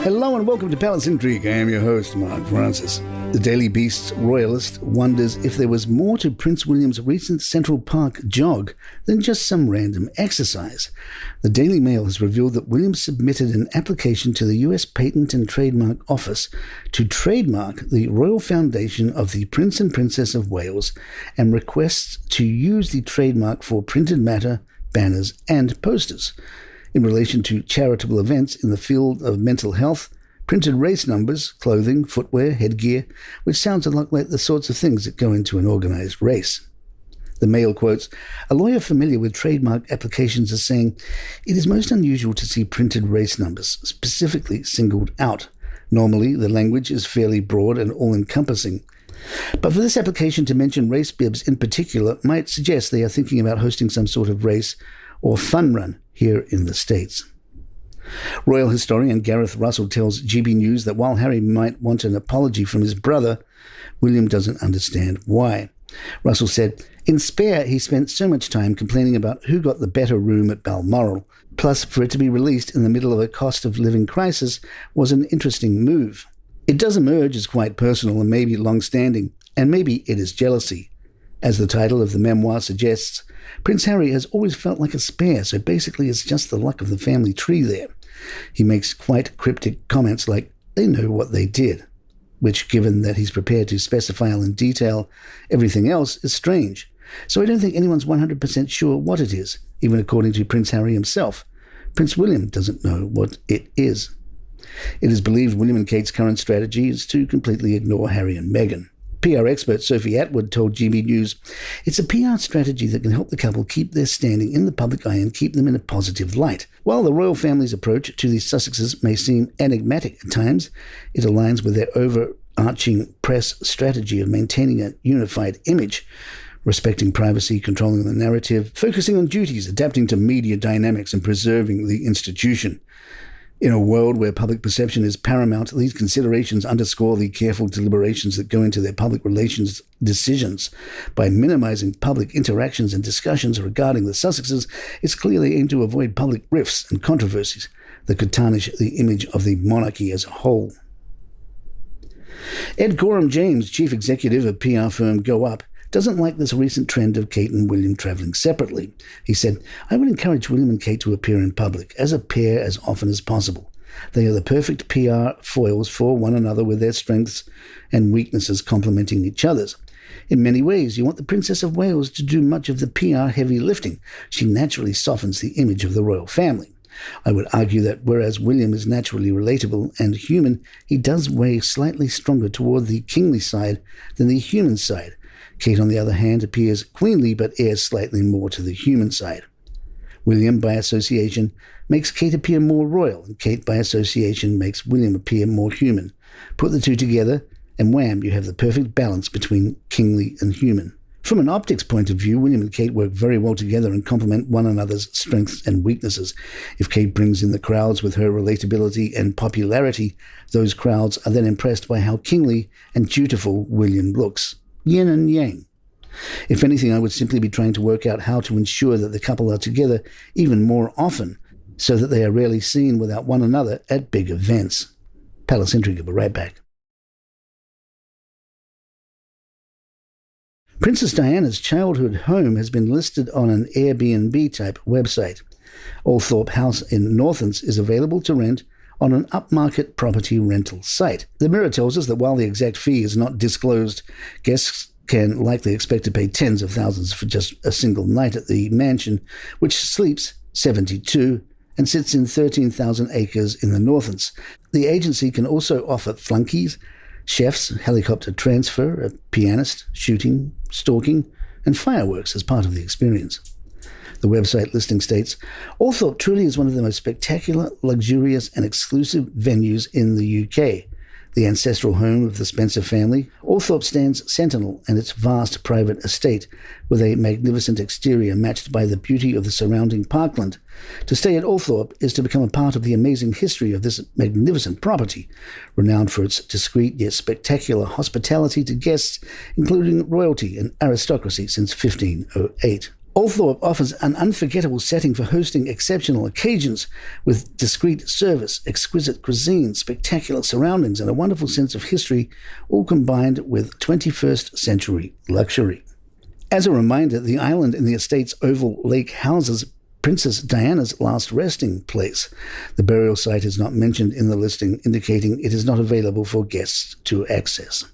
Hello and welcome to Palace Intrigue. I am your host, Mark Francis. The Daily Beast's royalist wonders if there was more to Prince William's recent Central Park jog than just some random exercise. The Daily Mail has revealed that William submitted an application to the US Patent and Trademark Office to trademark the Royal Foundation of the Prince and Princess of Wales and requests to use the trademark for printed matter, banners and posters. In relation to charitable events in the field of mental health, printed race numbers, clothing, footwear, headgear, which sounds a lot like the sorts of things that go into an organized race. The Mail quotes a lawyer familiar with trademark applications as saying, "It is most unusual to see printed race numbers, specifically singled out. Normally, the language is fairly broad and all-encompassing. But for this application to mention race bibs in particular might suggest they are thinking about hosting some sort of race or fun run here in the States." Royal historian Gareth Russell tells GB News that while Harry might want an apology from his brother, William doesn't understand why. Russell said, "In Spare, he spent so much time complaining about who got the better room at Balmoral. Plus, for it to be released in the middle of a cost-of-living crisis was an interesting move. It does emerge as quite personal and maybe long-standing, and maybe it is jealousy. As the title of the memoir suggests, Prince Harry has always felt like a spare, so basically it's just the luck of the family tree there." He makes quite cryptic comments like, "They know what they did," which, given that he's prepared to specify in detail everything else, is strange. So I don't think anyone's 100% sure what it is, even according to Prince Harry himself. Prince William doesn't know what it is. It is believed William and Kate's current strategy is to completely ignore Harry and Meghan. PR expert Sophie Atwood told GB News, "It's a PR strategy that can help the couple keep their standing in the public eye and keep them in a positive light. While the royal family's approach to the Sussexes may seem enigmatic at times, it aligns with their overarching press strategy of maintaining a unified image, respecting privacy, controlling the narrative, focusing on duties, adapting to media dynamics and preserving the institution. In a world where public perception is paramount, these considerations underscore the careful deliberations that go into their public relations decisions. By minimizing public interactions and discussions regarding the Sussexes, it's clearly aimed to avoid public rifts and controversies that could tarnish the image of the monarchy as a whole." Ed Gorham James, chief executive of PR firm Go Up, doesn't like this recent trend of Kate and William travelling separately. He said, "I would encourage William and Kate to appear in public as a pair as often as possible. They are the perfect PR foils for one another with their strengths and weaknesses complementing each other's. In many ways, you want the Princess of Wales to do much of the PR heavy lifting. She naturally softens the image of the royal family. I would argue that whereas William is naturally relatable and human, he does weigh slightly stronger toward the kingly side than the human side. Kate, on the other hand, appears queenly but errs slightly more to the human side. William, by association, makes Kate appear more royal, and Kate, by association, makes William appear more human. Put the two together, and wham, you have the perfect balance between kingly and human. From an optics point of view, William and Kate work very well together and complement one another's strengths and weaknesses. If Kate brings in the crowds with her relatability and popularity, those crowds are then impressed by how kingly and dutiful William looks. Yin and yang. If anything, I would simply be trying to work out how to ensure that the couple are together even more often, so that they are rarely seen without one another at big events." Palace Intrigue will be right back. Princess Diana's childhood home has been listed on an Airbnb-type website. Althorpe House in Northants is available to rent on an upmarket property rental site. The Mirror tells us that while the exact fee is not disclosed, guests can likely expect to pay tens of thousands for just a single night at the mansion, which sleeps 72 and sits in 13,000 acres in the Northants. The agency can also offer flunkies, chefs, helicopter transfer, a pianist, shooting, stalking, and fireworks as part of the experience. The website listing states, "Althorpe truly is one of the most spectacular, luxurious and exclusive venues in the UK. The ancestral home of the Spencer family, Althorpe stands sentinel in its vast private estate, with a magnificent exterior matched by the beauty of the surrounding parkland. To stay at Althorpe is to become a part of the amazing history of this magnificent property, renowned for its discreet yet spectacular hospitality to guests, including royalty and aristocracy since 1508. Althorpe offers an unforgettable setting for hosting exceptional occasions with discreet service, exquisite cuisine, spectacular surroundings, and a wonderful sense of history, all combined with 21st century luxury. As a reminder, the island in the estate's oval lake houses Princess Diana's last resting place. The burial site is not mentioned in the listing, indicating it is not available for guests to access.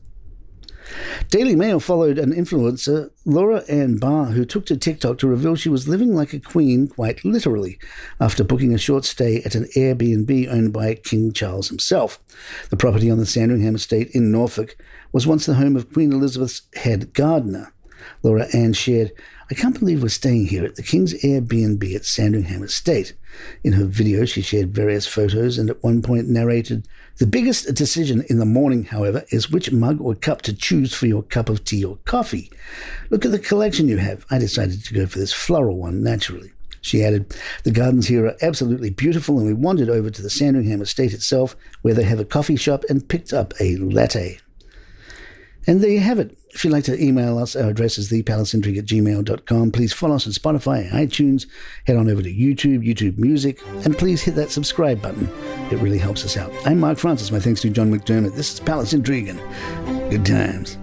Daily Mail followed an influencer, Laura Ann Barr, who took to TikTok to reveal she was living like a queen, quite literally, after booking a short stay at an Airbnb owned by King Charles himself. The property on the Sandringham estate in Norfolk was once the home of Queen Elizabeth's head gardener. Laura Ann shared, "I can't believe we're staying here at the King's Airbnb at Sandringham Estate." In her video, she shared various photos and at one point narrated, "The biggest decision in the morning, however, is which mug or cup to choose for your cup of tea or coffee. Look at the collection you have. I decided to go for this floral one, naturally." She added, "The gardens here are absolutely beautiful, and we wandered over to the Sandringham Estate itself, where they have a coffee shop, and picked up a latte." And there you have it. If you'd like to email us, our address is thepalacintrigue@gmail.com. Please follow us on Spotify, iTunes. Head on over to YouTube Music, and please hit that subscribe button. It really helps us out. I'm Mark Francis. My thanks to John McDermott. This is Palace Intrigue, and good times.